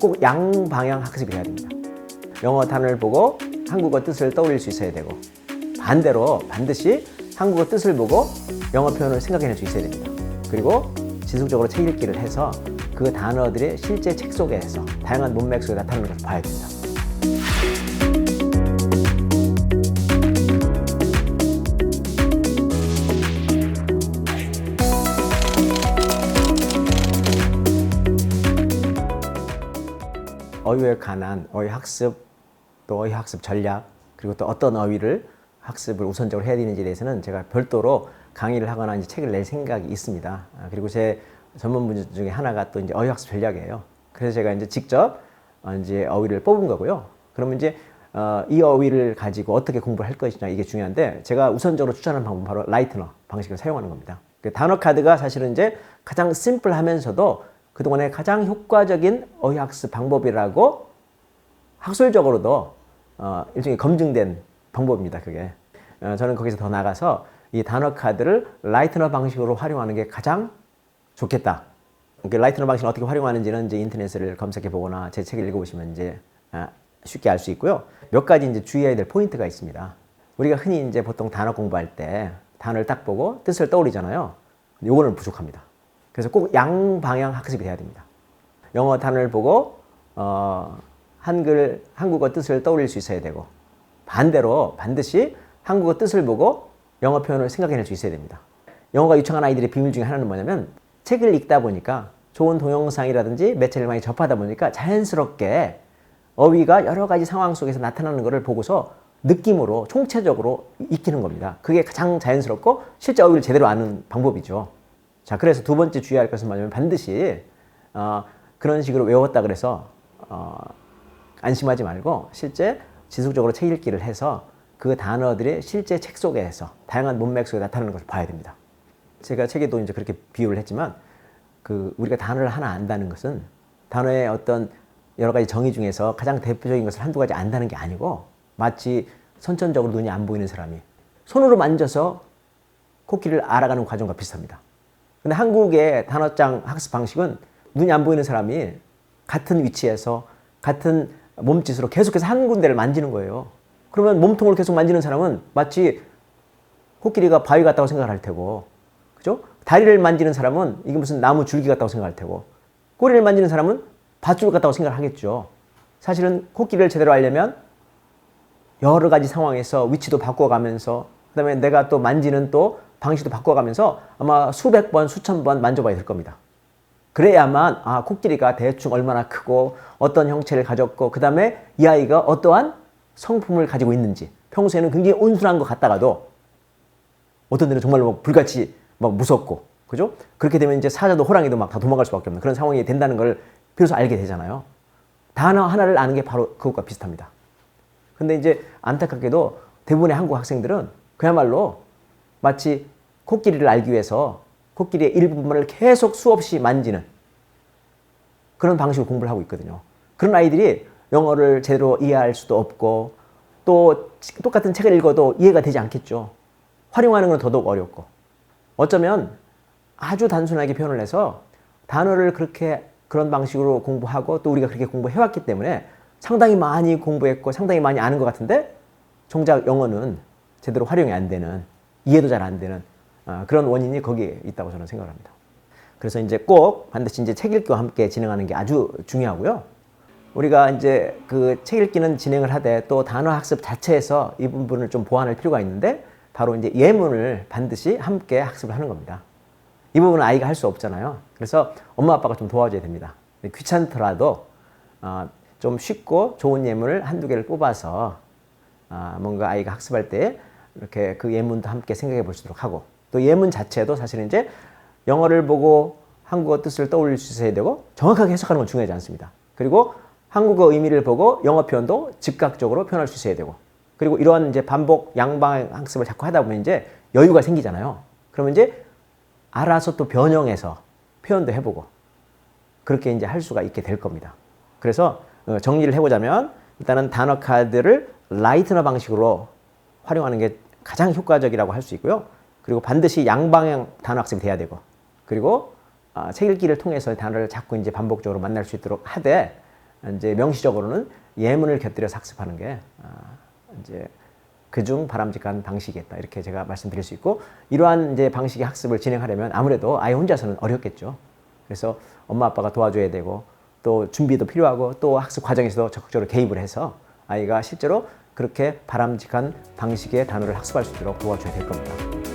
꼭 양방향 학습이 돼야 됩니다. 영어 단어를 보고 한국어 뜻을 떠올릴 수 있어야 되고, 반대로 반드시 한국어 뜻을 보고 영어 표현을 생각해낼 수 있어야 됩니다. 그리고 지속적으로 책 읽기를 해서 그 단어들이 실제 책 속에서 다양한 문맥 속에 나타나는 것을 봐야 됩니다. 어휘에 관한 어휘 학습, 또 어휘 학습 전략, 그리고 또 어떤 어휘를 학습을 우선적으로 해야 되는지에 대해서는 제가 별도로 강의를 하거나 이제 책을 낼 생각이 있습니다. 그리고 제 전문 분야 중에 하나가 또 이제 어휘 학습 전략이에요. 그래서 제가 이제 직접 이제 어휘를 뽑은 거고요. 그러면 이제 이 어휘를 가지고 어떻게 공부를 할 것이냐, 이게 중요한데, 제가 우선적으로 추천하는 방법은 바로 라이트너 방식을 사용하는 겁니다. 그 단어 카드가 사실은 이제 가장 심플하면서도 그동안에 가장 효과적인 어휘 학습 방법이라고 학술적으로도 일종의 검증된 방법입니다. 그게 저는 거기서 더 나가서 이 단어 카드를 라이트너 방식으로 활용하는 게 가장 좋겠다. 라이트너 방식을 어떻게 활용하는지는 이제 인터넷을 검색해 보거나 제 책을 읽어보시면 이제 쉽게 알 수 있고요. 몇 가지 이제 주의해야 될 포인트가 있습니다. 우리가 흔히 이제 보통 단어 공부할 때 단어를 딱 보고 뜻을 떠올리잖아요. 요거는 부족합니다. 그래서 꼭 양방향 학습이 돼야 됩니다. 영어 단어를 보고 한국어 뜻을 떠올릴 수 있어야 되고, 반대로 반드시 한국어 뜻을 보고 영어 표현을 생각해낼 수 있어야 됩니다. 영어가 유창한 아이들의 비밀 중에 하나는 뭐냐면, 책을 읽다 보니까 좋은 동영상이라든지 매체를 많이 접하다 보니까 자연스럽게 어휘가 여러 가지 상황 속에서 나타나는 것을 보고서 느낌으로 총체적으로 익히는 겁니다. 그게 가장 자연스럽고 실제 어휘를 제대로 아는 방법이죠. 자, 그래서 두 번째 주의할 것은 뭐냐면, 반드시 그런 식으로 외웠다 그래서 안심하지 말고 실제 지속적으로 책 읽기를 해서 그 단어들이 실제 책 속에서 다양한 문맥 속에 나타나는 것을 봐야 됩니다. 제가 책에도 이제 그렇게 비유를 했지만, 우리가 단어를 하나 안다는 것은 단어의 어떤 여러 가지 정의 중에서 가장 대표적인 것을 한두 가지 안다는 게 아니고, 마치 선천적으로 눈이 안 보이는 사람이 손으로 만져서 코끼리를 알아가는 과정과 비슷합니다. 근데 한국의 단어장 학습 방식은 눈이 안 보이는 사람이 같은 위치에서 같은 몸짓으로 계속해서 한 군데를 만지는 거예요. 그러면 몸통을 계속 만지는 사람은 마치 코끼리가 바위 같다고 생각할 테고, 그죠? 다리를 만지는 사람은 이게 무슨 나무 줄기 같다고 생각할 테고, 꼬리를 만지는 사람은 밧줄 같다고 생각하겠죠. 사실은 코끼리를 제대로 알려면 여러 가지 상황에서 위치도 바꿔가면서, 그 다음에 내가 또 만지는 또 방식도 바꿔가면서 아마 수백 번, 수천 번 만져봐야 될 겁니다. 그래야만 코끼리가 대충 얼마나 크고 어떤 형체를 가졌고, 그 다음에 이 아이가 어떠한 성품을 가지고 있는지, 평소에는 굉장히 온순한 것 같다가도 어떤 데는 정말로 막 불같이 막 무섭고, 그죠? 그렇게 되면 이제 사자도 호랑이도 막 다 도망갈 수밖에 없는 그런 상황이 된다는 걸 비로소 알게 되잖아요. 단어 하나를 아는 게 바로 그것과 비슷합니다. 근데 이제 안타깝게도 대부분의 한국 학생들은 그야말로 마치 코끼리를 알기 위해서 코끼리의 일부분을 계속 수없이 만지는 그런 방식으로 공부를 하고 있거든요. 그런 아이들이 영어를 제대로 이해할 수도 없고, 또 똑같은 책을 읽어도 이해가 되지 않겠죠. 활용하는 건 더더욱 어렵고, 어쩌면 아주 단순하게 표현을 해서 단어를 그런 방식으로 공부하고 또 우리가 그렇게 공부해왔기 때문에 상당히 많이 공부했고 상당히 많이 아는 것 같은데, 정작 영어는 제대로 활용이 안 되는, 이해도 잘 안 되는 그런 원인이 거기에 있다고 저는 생각을 합니다. 그래서 이제 꼭 반드시 이제 책 읽기와 함께 진행하는 게 아주 중요하고요. 우리가 이제 그 책 읽기는 진행을 하되 또 단어 학습 자체에서 이 부분을 좀 보완할 필요가 있는데, 바로 이제 예문을 반드시 함께 학습을 하는 겁니다. 이 부분은 아이가 할 수 없잖아요. 그래서 엄마 아빠가 좀 도와줘야 됩니다. 귀찮더라도 좀 쉽고 좋은 예문을 한두 개를 뽑아서 뭔가 아이가 학습할 때 이렇게 그 예문도 함께 생각해 볼 수 있도록 하고, 또 예문 자체도 사실은 이제 영어를 보고 한국어 뜻을 떠올릴 수 있어야 되고, 정확하게 해석하는 건 중요하지 않습니다. 그리고 한국어 의미를 보고 영어 표현도 즉각적으로 표현할 수 있어야 되고, 그리고 이러한 이제 반복 양방 학습을 자꾸 하다 보면 이제 여유가 생기잖아요. 그러면 이제 알아서 또 변형해서 표현도 해보고, 그렇게 이제 할 수가 있게 될 겁니다. 그래서 정리를 해보자면, 일단은 단어 카드를 라이트너 방식으로 활용하는 게 가장 효과적이라고 할 수 있고요. 그리고 반드시 양방향 단어 학습이 돼야 되고, 그리고 책 읽기를 통해서 단어를 자꾸 이제 반복적으로 만날 수 있도록 하되, 이제 명시적으로는 예문을 곁들여서 학습하는 게 이제 그중 바람직한 방식이겠다 이렇게 제가 말씀드릴 수 있고, 이러한 이제 방식의 학습을 진행하려면 아무래도 아이 혼자서는 어렵겠죠. 그래서 엄마 아빠가 도와줘야 되고 또 준비도 필요하고 또 학습 과정에서도 적극적으로 개입을 해서 아이가 실제로 그렇게 바람직한 방식의 단어를 학습할 수 있도록 도와줘야 될 겁니다.